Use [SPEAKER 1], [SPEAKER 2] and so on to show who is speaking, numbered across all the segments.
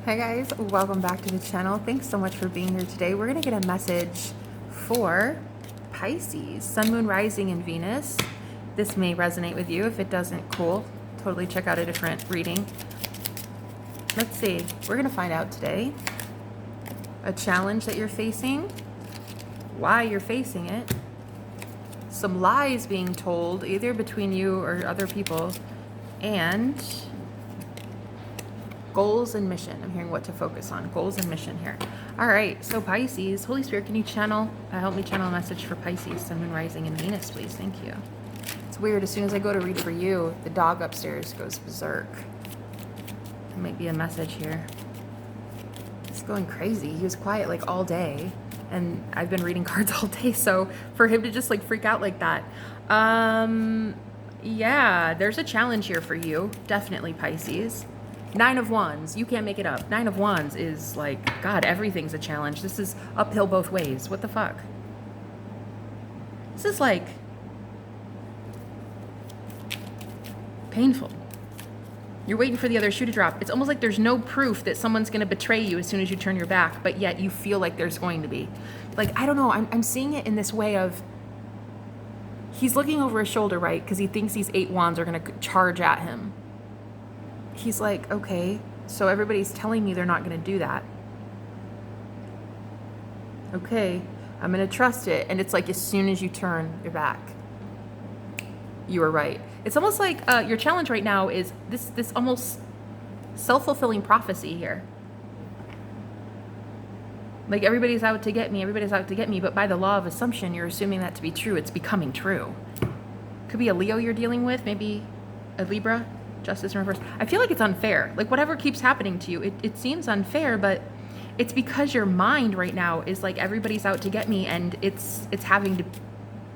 [SPEAKER 1] Hi guys, welcome back to the channel. Thanks so much for being here today. We're going to get a message for Pisces, Sun, Moon, Rising, and Venus. This may resonate with you. If it doesn't, cool. Totally check out a different reading. Let's see. We're going to find out today a challenge that you're facing, why you're facing it, some lies being told either between you or other people, and goals and mission. I'm hearing what to focus on. Goals and mission here. All right. So Pisces, Holy Spirit, can you help me channel a message for Pisces, Sun, Moon, Rising, and Venus, please? Thank you. It's weird. As soon as I go to read for you, the dog upstairs goes berserk. There might be a message here. He's going crazy. He was quiet like all day, and I've been reading cards all day. So for him to just like freak out like that, yeah, there's a challenge here for you. Definitely, Pisces. 9 of Wands, you can't make it up. 9 of Wands is like, God, everything's a challenge. This is uphill both ways. What the fuck? This is like painful. You're waiting for the other shoe to drop. It's almost like there's no proof that someone's going to betray you as soon as you turn your back, but yet you feel like there's going to be. Like, I don't know. I'm seeing it in this way of he's looking over his shoulder, right? Because he thinks these 8 wands are going to charge at him. He's like, okay, so everybody's telling me they're not going to do that. Okay, I'm going to trust it. And it's like as soon as you turn your back, you were right. It's almost like your challenge right now is this almost self-fulfilling prophecy here. Like everybody's out to get me, but by the law of assumption, you're assuming that to be true. It's becoming true. Could be a Leo you're dealing with, maybe a Libra. Justice in reverse. I feel like it's unfair. Like whatever keeps happening to you, it seems unfair, but it's because your mind right now is like everybody's out to get me, and it's having to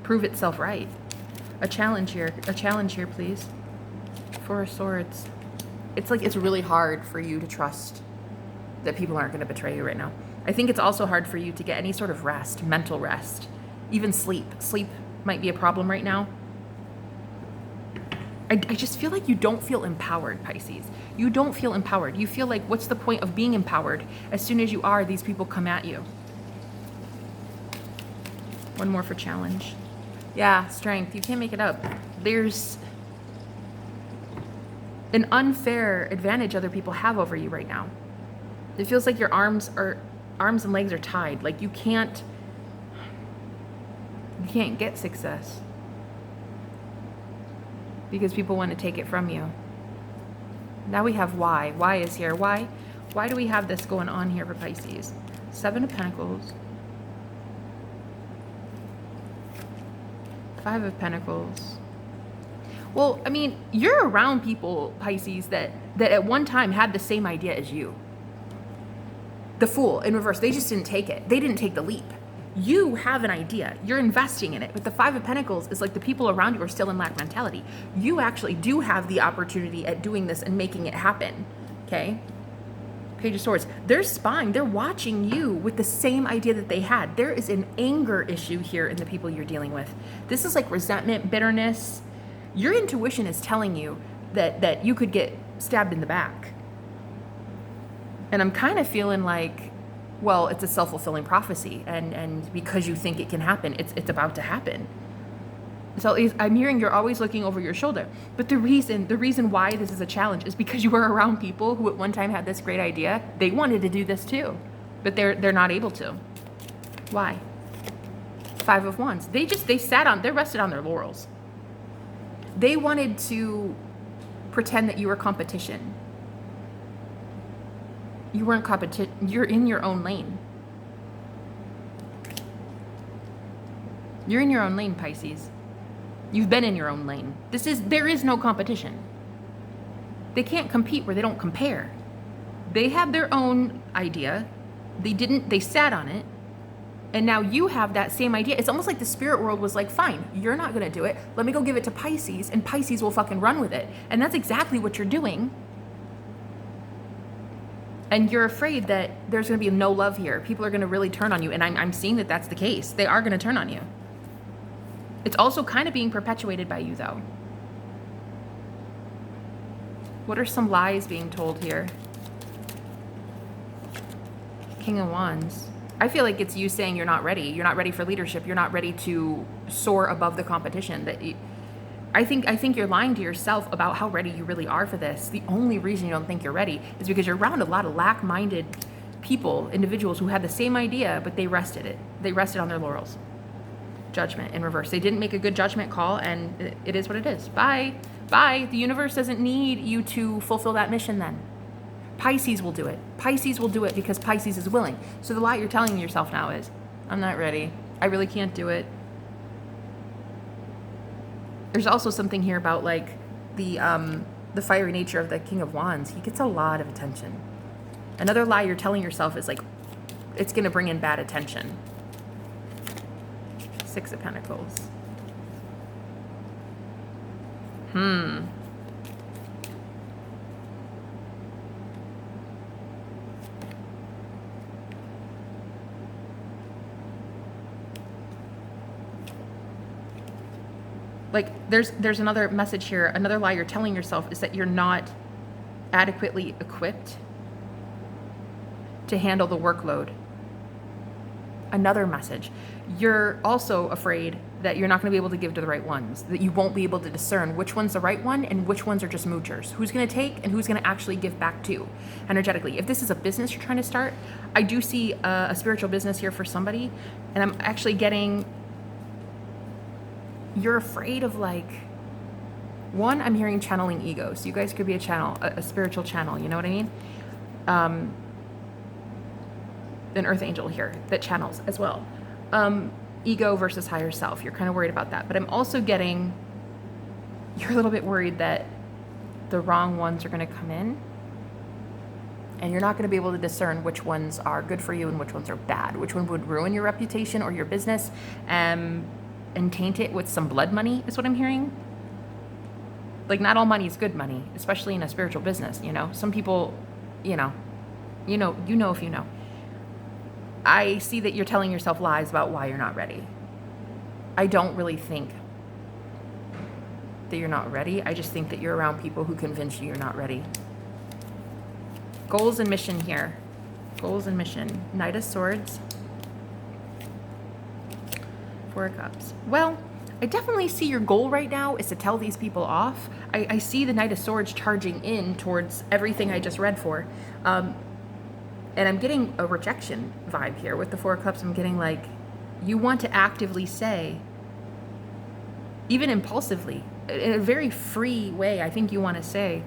[SPEAKER 1] prove itself right. A challenge here, please. 4 of Swords. It's like it's really hard for you to trust that people aren't going to betray you right now. I think it's also hard for you to get any sort of rest, mental rest, even sleep. Sleep might be a problem right now. I just feel like you don't feel empowered, Pisces. You don't feel empowered. You feel like, what's the point of being empowered? As soon as you are, these people come at you. One more for challenge. Yeah, strength. You can't make it up. There's an unfair advantage other people have over you right now. It feels like your arms and legs are tied. Like you can't get success. Because people want to take it from you. Now we have why. Why is here. Why do we have this going on here for Pisces? 7 of Pentacles. 5 of Pentacles. Well, I mean, you're around people, Pisces, that at one time had the same idea as you. The Fool in reverse. They just didn't take it. They didn't take the leap. You have an idea. You're investing in it. But the 5 of Pentacles is like the people around you are still in lack mentality. You actually do have the opportunity at doing this and making it happen. Okay? Page of Swords. They're spying. They're watching you with the same idea that they had. There is an anger issue here in the people you're dealing with. This is like resentment, bitterness. Your intuition is telling you that you could get stabbed in the back. And I'm kind of feeling like, well, it's a self-fulfilling prophecy, and because you think it can happen, it's about to happen. So I'm hearing you're always looking over your shoulder. But the reason why this is a challenge is because you were around people who at one time had this great idea. They wanted to do this too, but they're not able to. Why? 5 of Wands. They rested on their laurels. They wanted to pretend that you were competition. You weren't competition. You're in your own lane. You're in your own lane, Pisces. You've been in your own lane. There is no competition. They can't compete where they don't compare. They had their own idea. They sat on it. And now you have that same idea. It's almost like the spirit world was like, fine, you're not going to do it. Let me go give it to Pisces, and Pisces will fucking run with it. And that's exactly what you're doing. And you're afraid that there's going to be no love here. People are going to really turn on you. And I'm seeing that that's the case. They are going to turn on you. It's also kind of being perpetuated by you, though. What are some lies being told here? King of Wands. I feel like it's you saying you're not ready. You're not ready for leadership. You're not ready to soar above the competition. I think you're lying to yourself about how ready you really are for this. The only reason you don't think you're ready is because you're around a lot of lack-minded people, individuals who had the same idea, but they rested it. They rested on their laurels. Judgment in reverse. They didn't make a good judgment call, and it is what it is. Bye. Bye. The universe doesn't need you to fulfill that mission then. Pisces will do it. Pisces will do it because Pisces is willing. So the lie you're telling yourself now is, I'm not ready. I really can't do it. There's also something here about like the fiery nature of the King of Wands. He gets a lot of attention. Another lie you're telling yourself is like, it's going to bring in bad attention. Six of Pentacles. Like there's another message here. Another lie you're telling yourself is that you're not adequately equipped to handle the workload. Another message. You're also afraid that you're not going to be able to give to the right ones, that you won't be able to discern which one's the right one and which ones are just moochers, who's going to take and who's going to actually give back to energetically. If this is a business you're trying to start, I do see a spiritual business here for somebody, and I'm actually getting, you're afraid of like, one, I'm hearing channeling ego. So you guys could be a channel, a spiritual channel, you know what I mean? An earth angel here that channels as well. Ego versus higher self. You're kind of worried about that. But I'm also getting, you're a little bit worried that the wrong ones are going to come in and you're not going to be able to discern which ones are good for you and which ones are bad, which one would ruin your reputation or your business and taint it with some blood money is what I'm hearing. Like not all money is good money, especially in a spiritual business, you know. Some people, you know if you know. I see that you're telling yourself lies about why you're not ready. I don't really think that you're not ready. I just think that you're around people who convince you you're not ready. Goals and mission here. Goals and mission. Knight of Swords. Four of Cups. Well, I definitely see your goal right now is to tell these people off. I see the Knight of Swords charging in towards everything I just read for. And I'm getting a rejection vibe here with the Four of Cups. I'm getting like, you want to actively say, even impulsively, in a very free way, I think you want to say,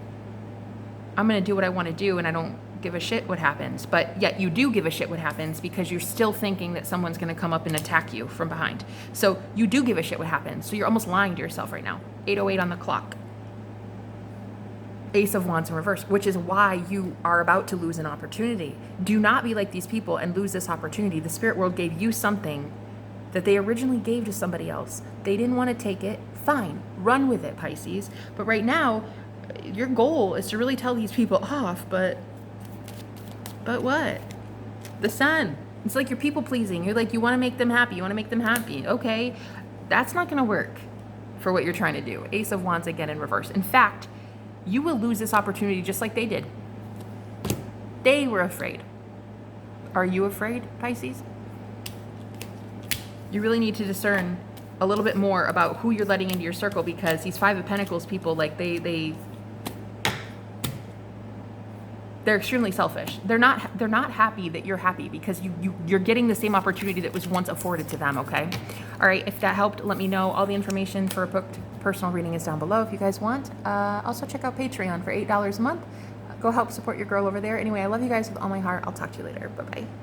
[SPEAKER 1] I'm going to do what I want to do and I don't give a shit what happens. But yet you do give a shit what happens because you're still thinking that someone's going to come up and attack you from behind. So you do give a shit what happens. So you're almost lying to yourself right now. 8:08 on the clock. Ace of Wands in reverse, which is why you are about to lose an opportunity. Do not be like these people and lose this opportunity. The spirit world gave you something that they originally gave to somebody else. They didn't want to take it. Fine, run with it, Pisces. But right now, your goal is to really tell these people off, but what? The Sun. It's like you're people pleasing. You're like, you want to make them happy. You want to make them happy. Okay, that's not going to work for what you're trying to do. Ace of Wands again in reverse. In fact, you will lose this opportunity just like they did. They were afraid. Are you afraid, Pisces? You really need to discern a little bit more about who you're letting into your circle, because these Five of Pentacles people, like they're extremely selfish. They're not happy that you're happy because you're getting the same opportunity that was once afforded to them, okay? All right, if that helped, let me know. All the information for a booked personal reading is down below if you guys want. Also check out Patreon for $8 a month. Go help support your girl over there. Anyway, I love you guys with all my heart. I'll talk to you later. Bye-bye.